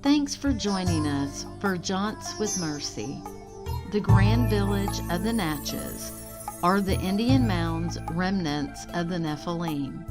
Thanks for joining us for Jaunts with Mercy. The grand village of the Natchez are the Indian Mounds Remnants of the Nephilim.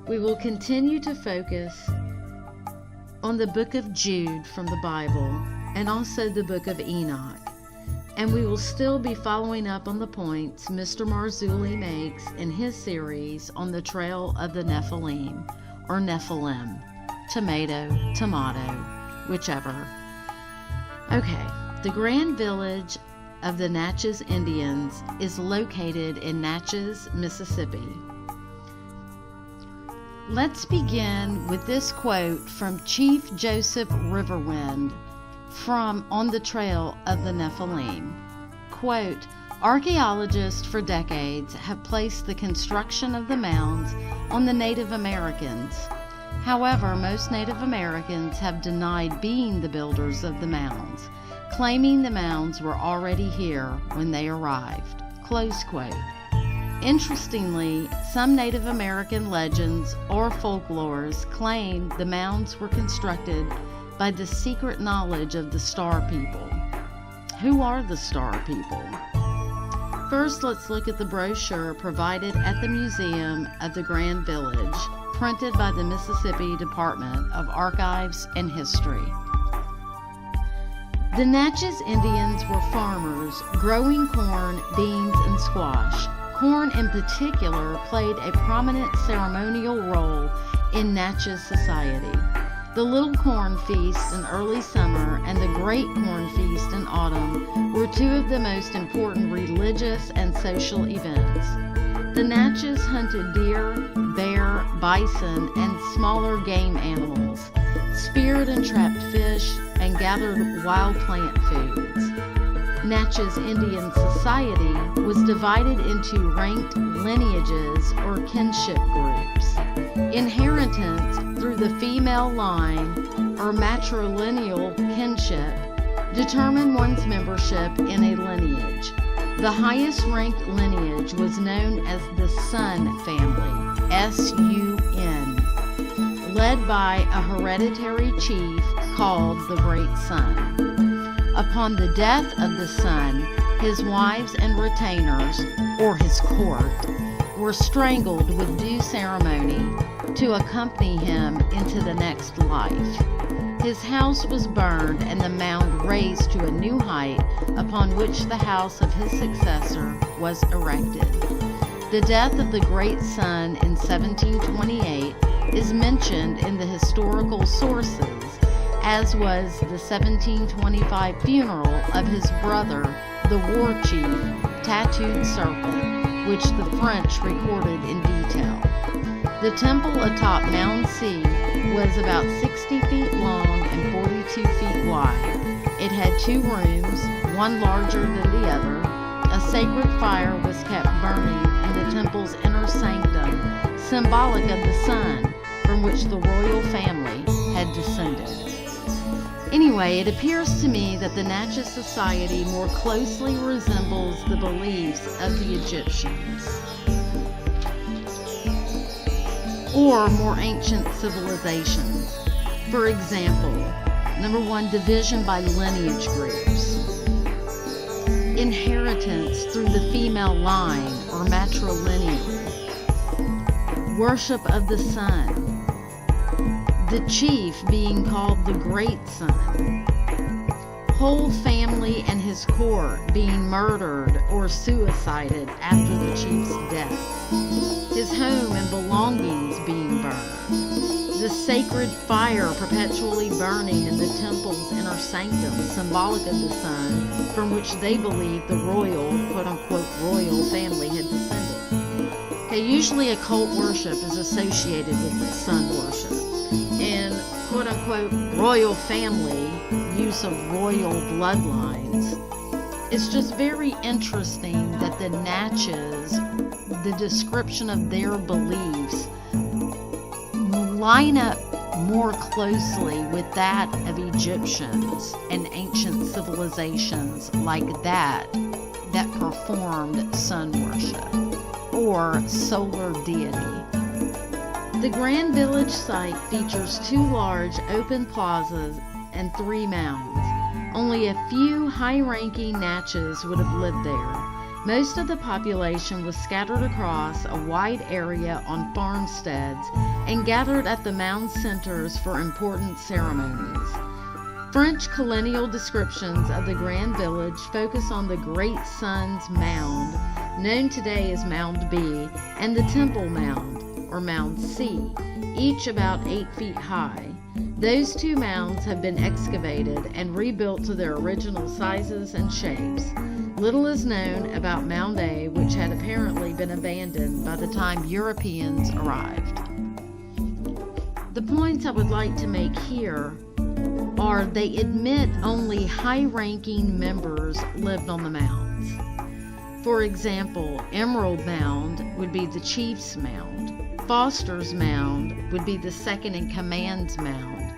We will continue to focus on the book of Jude from the Bible and also the book of Enoch. And we will still be following up on the points Mr. Marzulli makes in his series on the trail of the Nephilim, or Nephilim, tomato, whichever. Okay, the grand village of the Natchez Indians is located in Natchez, Mississippi. Let's begin with this quote from Chief Joseph Riverwind from On the Trail of the Nephilim. Quote, archaeologists for decades have placed the construction of the mounds on the Native Americans. However, most Native Americans have denied being the builders of the mounds, claiming the mounds were already here when they arrived. Close quote. Interestingly, some Native American legends or folklores claim the mounds were constructed by the secret knowledge of the Star People. Who are the Star People? First, let's look at the brochure provided at the Museum of the Grand Village, printed by the Mississippi Department of Archives and History. The Natchez Indians were farmers growing corn, beans, and squash. Corn in particular played a prominent ceremonial role in Natchez society. The Little Corn Feast in early summer and the Great Corn Feast in autumn were two of the most important religious and social events. The Natchez hunted deer, bear, bison, and smaller game animals, speared and trapped fish, and gathered wild plant foods. Natchez Indian society was divided into ranked lineages or kinship groups. Inheritance through the female line or matrilineal kinship determined one's membership in a lineage. The highest ranked lineage was known as the Sun family, S-U-N, led by a hereditary chief called the Great Sun. Upon the death of the Sun, his wives and retainers, or his court, were strangled with due ceremony to accompany him into the next life. His house was burned and the mound raised to a new height upon which the house of his successor was erected. The death of the Great Sun in 1728 is mentioned in the historical sources, as was the 1725 funeral of his brother, the war chief, Tattooed Serpent, which the French recorded in detail. The temple atop Mound C was about 60 feet long and 42 feet wide. It had two rooms, one larger than the other. A sacred fire was kept burning in the temple's inner sanctum, symbolic of the sun from which the royal family had descended. Anyway, it appears to me that the Natchez society more closely resembles the beliefs of the Egyptians, or more ancient civilizations. For example, number one, division by lineage groups, inheritance through the female line or matrilineal, worship of the sun, the chief being called the Great Sun, whole family and his court being murdered or suicided after the chief's death, his home and belongings being burned, the sacred fire perpetually burning in the temple's inner sanctum, symbolic of the sun from which they believed the royal, quote-unquote, royal family had descended. Okay, usually occult worship is associated with sun worship. In quote-unquote royal family, use of royal bloodlines, it's just very interesting that the Natchez, the description of their beliefs, line up more closely with that of Egyptians and ancient civilizations like that performed sun worship or solar deity. The Grand Village site features 2 large open plazas and 3 mounds. Only a few high-ranking Natchez would have lived there. Most of the population was scattered across a wide area on farmsteads and gathered at the mound centers for important ceremonies. French colonial descriptions of the Grand Village focus on the Great Sun's Mound, known today as Mound B, and the Temple Mound, or Mound C, each about 8 feet high. Those 2 mounds have been excavated and rebuilt to their original sizes and shapes. Little is known about Mound A, which had apparently been abandoned by the time Europeans arrived. The points I would like to make here are they admit only high-ranking members lived on the mounds. For example, Emerald Mound would be the chief's mound. Foster's Mound would be the second-in-command's mound.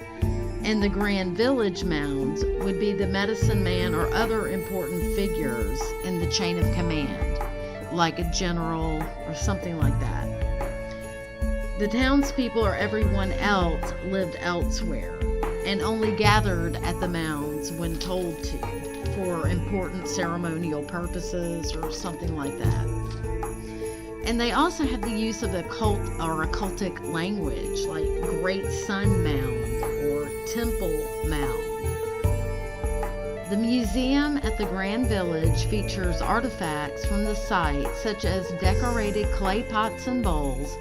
And the Grand Village mounds would be the medicine man or other important figures in the chain of command, like a general or something like that. The townspeople or everyone else lived elsewhere and only gathered at the mounds when told to for important ceremonial purposes or something like that. And they also had the use of occult or occultic language like Great Sun Mound or Temple Mound. The museum at the Grand Village features artifacts from the site such as decorated clay pots and bowls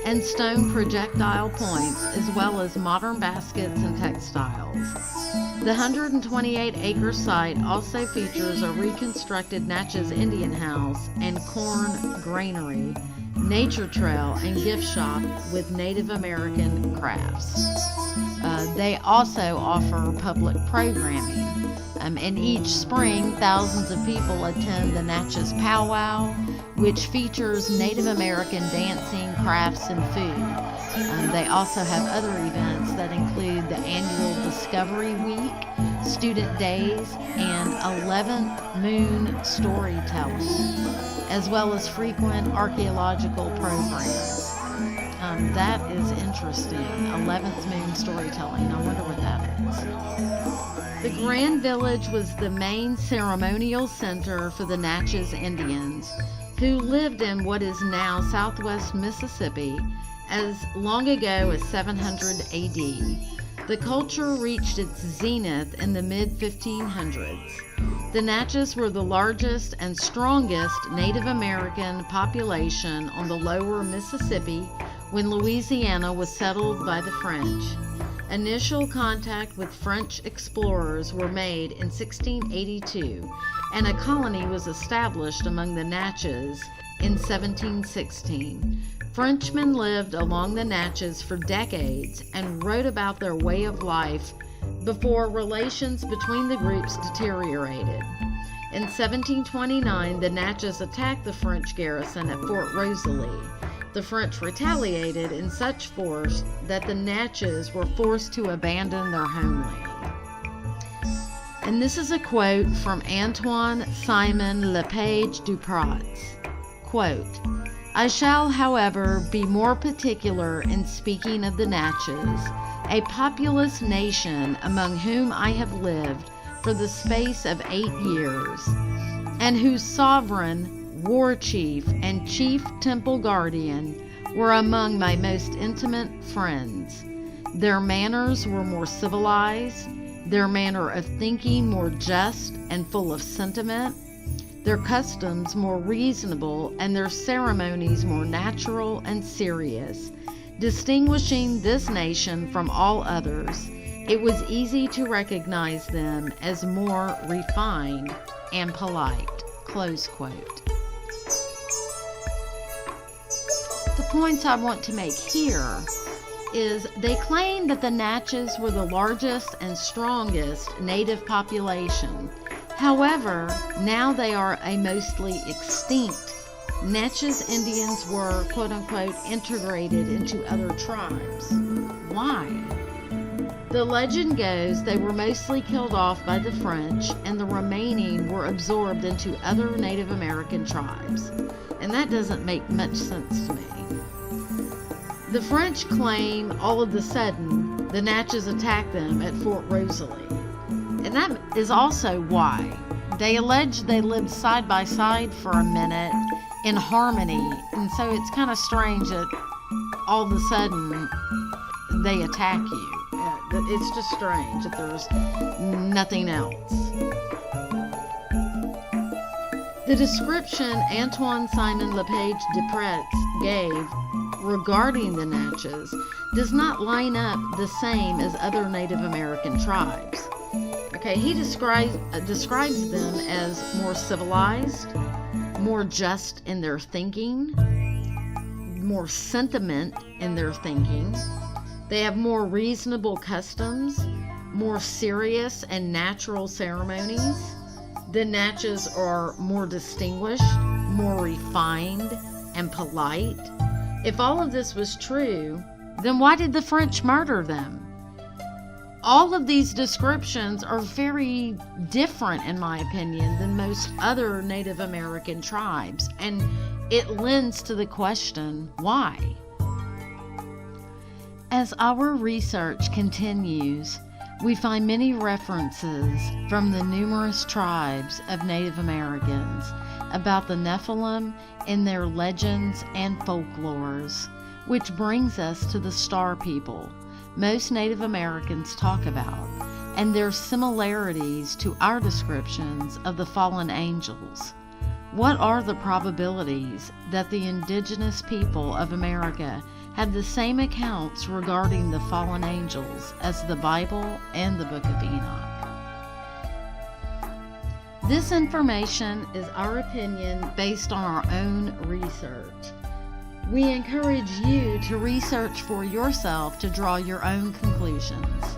and stone projectile points, as well as modern baskets and textiles. The 128-acre site also features a reconstructed Natchez Indian house and corn granary, nature trail, and gift shop with Native American crafts. They also offer public programming, and each spring thousands of people attend the Natchez Powwow, which features Native American dancing, crafts, and food. They also have other events that include the annual Discovery Week, Student Days, and 11th Moon Storytelling, as well as frequent archaeological programs. That is interesting. 11th Moon Storytelling. I wonder what that is. The Grand Village was the main ceremonial center for the Natchez Indians, who lived in what is now southwest Mississippi as long ago as 700 AD. The culture reached its zenith in the mid-1500s. The Natchez were the largest and strongest Native American population on the lower Mississippi when Louisiana was settled by the French. Initial contact with French explorers were made in 1682, and a colony was established among the Natchez in 1716. Frenchmen lived along the Natchez for decades and wrote about their way of life before relations between the groups deteriorated. In 1729, the Natchez attacked the French garrison at Fort Rosalie. The French retaliated in such force that the Natchez were forced to abandon their homeland. And this is a quote from Antoine Simon Lepage Dupratz. Quote, "I shall, however, be more particular in speaking of the Natchez, a populous nation among whom I have lived for the space of 8 years, and whose sovereign, war chief, and chief temple guardian were among my most intimate friends. Their manners were more civilized, their manner of thinking more just and full of sentiment, their customs more reasonable, and their ceremonies more natural and serious. Distinguishing this nation from all others, it was easy to recognize them as more refined and polite." Close quote. The points I want to make here is they claim that the Natchez were the largest and strongest native population. However, now they are a mostly extinct. Natchez Indians were, quote-unquote, integrated into other tribes. Why? The legend goes they were mostly killed off by the French, and the remaining were absorbed into other Native American tribes. And that doesn't make much sense to me. The French claim all of a sudden the Natchez attacked them at Fort Rosalie. And that is also why. They allege they lived side by side for a minute in harmony, and so it's kind of strange that all of a sudden they attack you. It's just strange that there's nothing else. The description Antoine Simon Lepage Desprez gave regarding the Natchez does not line up the same as other Native American tribes. Okay, he describes them as more civilized, more just in their thinking, more sentiment in their thinking. They have more reasonable customs, more serious and natural ceremonies. The Natchez are more distinguished, more refined, and polite. If all of this was true, then why did the French murder them? All of these descriptions are very different, in my opinion, than most other Native American tribes, and it lends to the question, why? As our research continues, we find many references from the numerous tribes of Native Americans about the Nephilim in their legends and folklores, which brings us to the Star People most Native Americans talk about, and their similarities to our descriptions of the fallen angels. What are the probabilities that the indigenous people of America have the same accounts regarding the fallen angels as the Bible and the Book of Enoch? This information is our opinion based on our own research. We encourage you to research for yourself to draw your own conclusions.